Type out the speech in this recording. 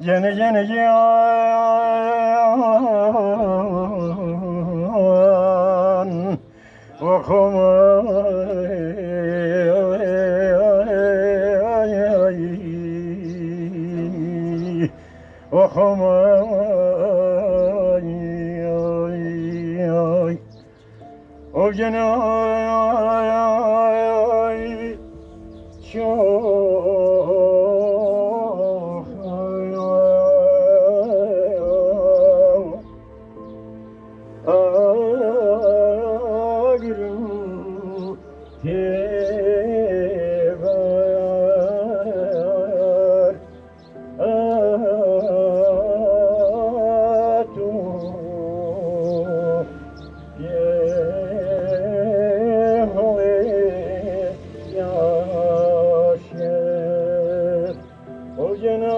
Yeni yeni yan okumayı o gene çok ağrım tevar atu yaşır o gene